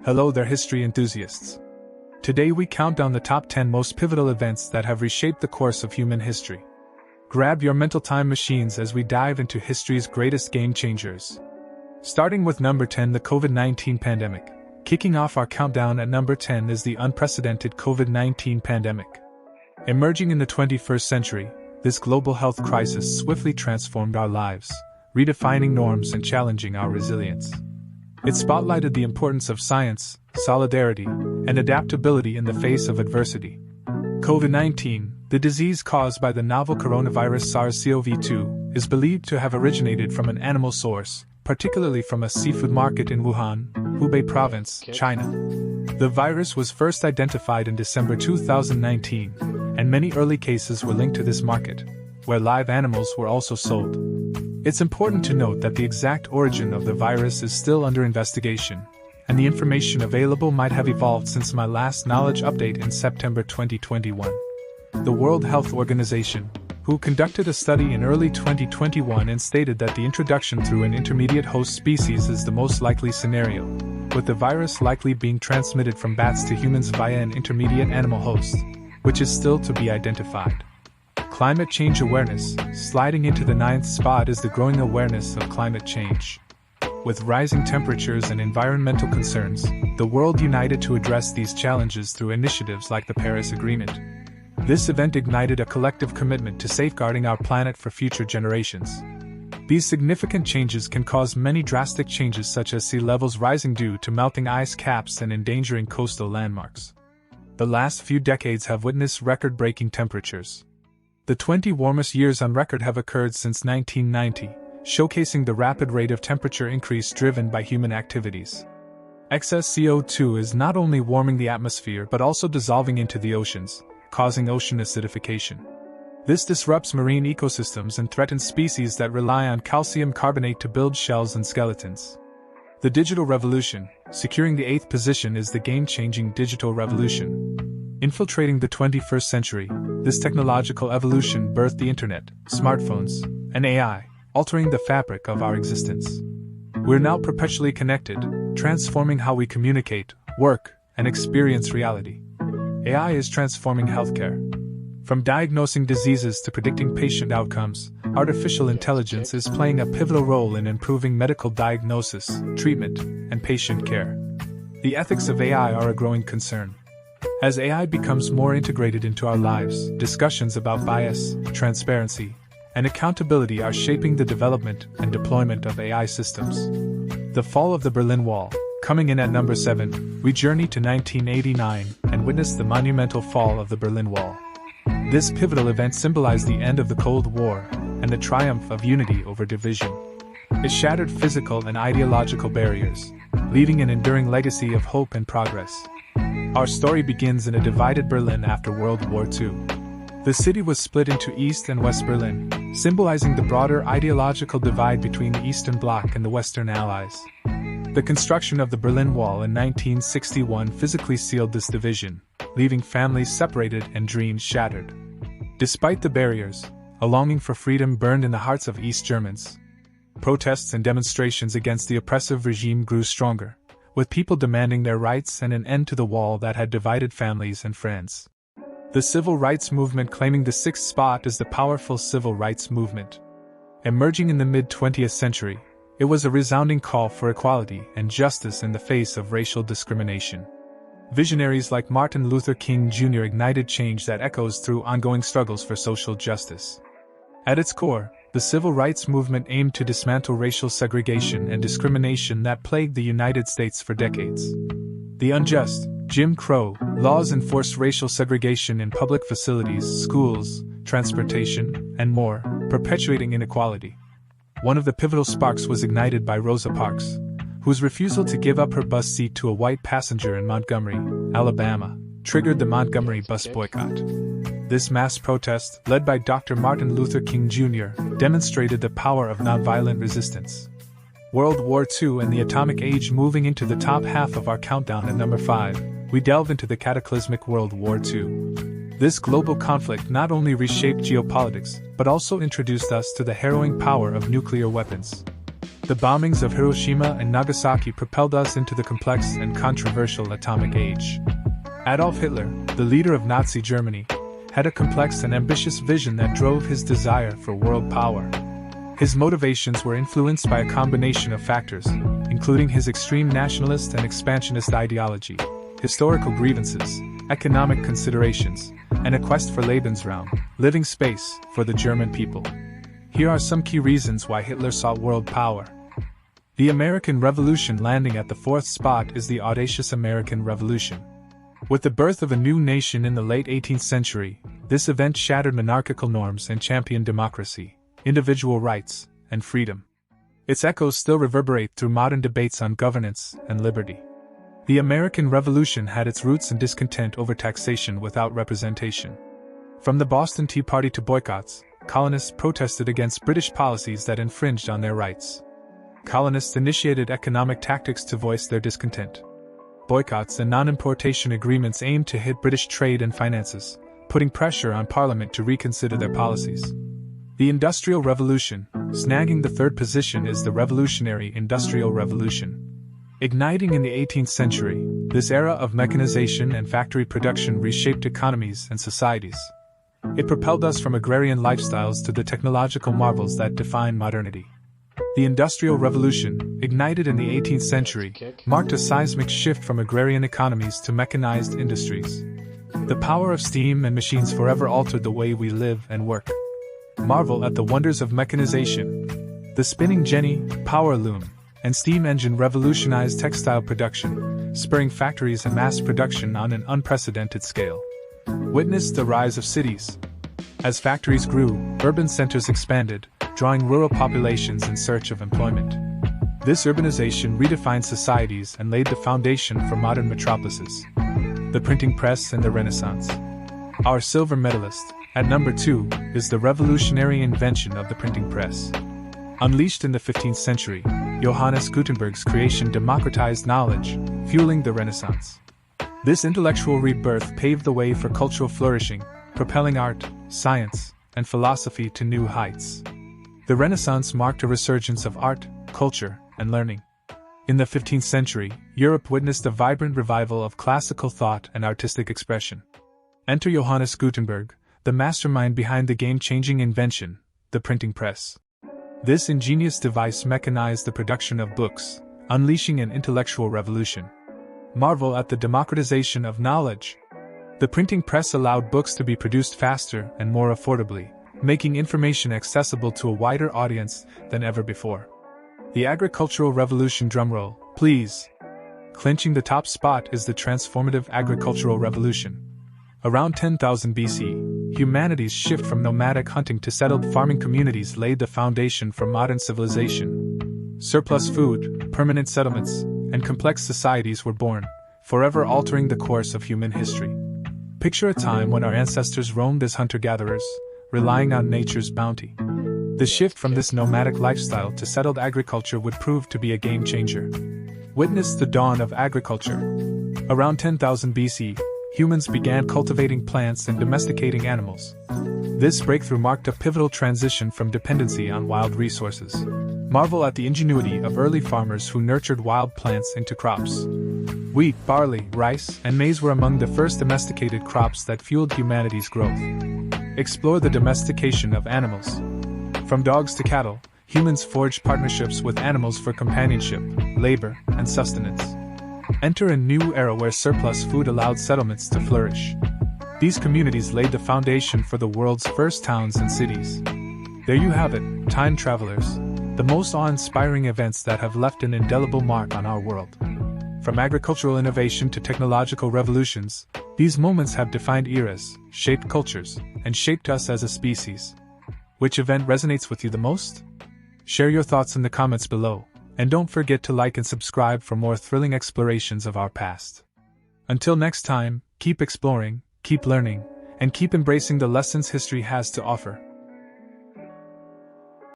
Hello there, history enthusiasts. Today we count down the top 10 most pivotal events that have reshaped the course of human history. Grab your mental time machines as we dive into history's greatest game changers. Starting with number 10, the COVID-19 pandemic. Kicking off our countdown at number 10 is the unprecedented COVID-19 pandemic. Emerging in the 21st century, this global health crisis swiftly transformed our lives, redefining norms and challenging our resilience. It spotlighted the importance of science, solidarity, and adaptability in the face of adversity. COVID-19, the disease caused by the novel coronavirus SARS-CoV-2, is believed to have originated from an animal source, particularly from a seafood market in Wuhan, Hubei Province, China. The virus was first identified in December 2019, and many early cases were linked to this market, where live animals were also sold. It's important to note that the exact origin of the virus is still under investigation, and the information available might have evolved since my last knowledge update in September 2021. The World Health Organization, WHO conducted a study in early 2021 and stated that the introduction through an intermediate host species is the most likely scenario, with the virus likely being transmitted from bats to humans via an intermediate animal host, which is still to be identified. Climate change awareness. Sliding into the 9th spot is the growing awareness of climate change. With rising temperatures and environmental concerns, the world united to address these challenges through initiatives like the Paris Agreement. This event ignited a collective commitment to safeguarding our planet for future generations. These significant changes can cause many drastic changes, such as sea levels rising due to melting ice caps and endangering coastal landmarks. The last few decades have witnessed record-breaking temperatures. The 20 warmest years on record have occurred since 1990, showcasing the rapid rate of temperature increase driven by human activities. Excess CO2 is not only warming the atmosphere but also dissolving into the oceans, causing ocean acidification. This disrupts marine ecosystems and threatens species that rely on calcium carbonate to build shells and skeletons. The digital revolution, securing the 8th position, is the game-changing digital revolution. Infiltrating the 21st century, this technological evolution birthed the internet, smartphones, and AI, altering the fabric of our existence. We're now perpetually connected, transforming how we communicate, work, and experience reality. AI is transforming healthcare. From diagnosing diseases to predicting patient outcomes, artificial intelligence is playing a pivotal role in improving medical diagnosis, treatment, and patient care. The ethics of AI are a growing concern. As AI becomes more integrated into our lives, discussions about bias, transparency, and accountability are shaping the development and deployment of AI systems. The fall of the Berlin Wall. Coming in at number 7, we journey to 1989 and witness the monumental fall of the Berlin Wall. This pivotal event symbolized the end of the Cold War and the triumph of unity over division. It shattered physical and ideological barriers, leaving an enduring legacy of hope and progress. Our story begins in a divided Berlin after World War II. The city was split into East and West Berlin, symbolizing the broader ideological divide between the Eastern Bloc and the Western Allies. The construction of the Berlin Wall in 1961 physically sealed this division, leaving families separated and dreams shattered. Despite the barriers, a longing for freedom burned in the hearts of East Germans. Protests and demonstrations against the oppressive regime grew stronger, with people demanding their rights and an end to the wall that had divided families and friends. The civil rights movement, claiming the 6th spot, is the powerful civil rights movement. Emerging in the mid-20th century, it was a resounding call for equality and justice in the face of racial discrimination. Visionaries like Martin Luther King Jr. ignited change that echoes through ongoing struggles for social justice. At its core, the civil rights movement aimed to dismantle racial segregation and discrimination that plagued the United States for decades. The unjust Jim Crow laws enforced racial segregation in public facilities, schools, transportation, and more, perpetuating inequality. One of the pivotal sparks was ignited by Rosa Parks, whose refusal to give up her bus seat to a white passenger in Montgomery, Alabama, triggered the Montgomery bus boycott. This mass protest, led by Dr. Martin Luther King Jr., demonstrated the power of nonviolent resistance. World War II and the atomic age. Moving into the top half of our countdown at number 5, we delve into the cataclysmic World War II. This global conflict not only reshaped geopolitics, but also introduced us to the harrowing power of nuclear weapons. The bombings of Hiroshima and Nagasaki propelled us into the complex and controversial atomic age. Adolf Hitler, the leader of Nazi Germany, had a complex and ambitious vision that drove his desire for world power. His motivations were influenced by a combination of factors, including his extreme nationalist and expansionist ideology, historical grievances, economic considerations, and a quest for Lebensraum, living space, for the German people. Here are some key reasons why Hitler sought world power. The American Revolution. Landing at the fourth spot is the audacious American Revolution. With the birth of a new nation in the late 18th century, this event shattered monarchical norms and championed democracy, individual rights, and freedom. Its echoes still reverberate through modern debates on governance and liberty. The American Revolution had its roots in discontent over taxation without representation. From the Boston Tea Party to boycotts, colonists protested against British policies that infringed on their rights. Colonists initiated economic tactics to voice their discontent. Boycotts and non-importation agreements aimed to hit British trade and finances, putting pressure on Parliament to reconsider their policies. The Industrial Revolution, snagging the third position, is the Revolutionary Industrial Revolution. Igniting in the 18th century, this era of mechanization and factory production reshaped economies and societies. It propelled us from agrarian lifestyles to the technological marvels that define modernity. The Industrial Revolution, ignited in the 18th century, marked a seismic shift from agrarian economies to mechanized industries. The power of steam and machines forever altered the way we live and work. Marvel at the wonders of mechanization. The spinning jenny, power loom, and steam engine revolutionized textile production, spurring factories and mass production on an unprecedented scale. Witness the rise of cities. As factories grew, urban centers expanded, drawing rural populations in search of employment. This urbanization redefined societies and laid the foundation for modern metropolises. The printing press and the Renaissance. Our silver medalist, at number 2, is the revolutionary invention of the printing press. Unleashed in the 15th century, Johannes Gutenberg's creation democratized knowledge, fueling the Renaissance. This intellectual rebirth paved the way for cultural flourishing, propelling art, science, and philosophy to new heights. The Renaissance marked a resurgence of art, culture, and learning. In the 15th century, Europe witnessed a vibrant revival of classical thought and artistic expression. Enter Johannes Gutenberg, the mastermind behind the game-changing invention, the printing press. This ingenious device mechanized the production of books, unleashing an intellectual revolution. Marvel at the democratization of knowledge. The printing press allowed books to be produced faster and more affordably, making information accessible to a wider audience than ever before. The Agricultural Revolution. Drumroll, please. Clinching the top spot is the Transformative Agricultural Revolution. Around 10,000 BC, humanity's shift from nomadic hunting to settled farming communities laid the foundation for modern civilization. Surplus food, permanent settlements, and complex societies were born, forever altering the course of human history. Picture a time when our ancestors roamed as hunter-gatherers, relying on nature's bounty. The shift from this nomadic lifestyle to settled agriculture would prove to be a game-changer. Witness the dawn of agriculture. Around 10,000 BC, humans began cultivating plants and domesticating animals. This breakthrough marked a pivotal transition from dependency on wild resources. Marvel at the ingenuity of early farmers who nurtured wild plants into crops. Wheat, barley, rice, and maize were among the first domesticated crops that fueled humanity's growth. Explore the domestication of animals. From dogs to cattle, humans forged partnerships with animals for companionship, labor, and sustenance. Enter a new era where surplus food allowed settlements to flourish. These communities laid the foundation for the world's first towns and cities. There you have it, time travelers, the most awe-inspiring events that have left an indelible mark on our world. From agricultural innovation to technological revolutions, these moments have defined eras, shaped cultures, and shaped us as a species. Which event resonates with you the most? Share your thoughts in the comments below, and don't forget to like and subscribe for more thrilling explorations of our past. Until next time, keep exploring, keep learning, and keep embracing the lessons history has to offer.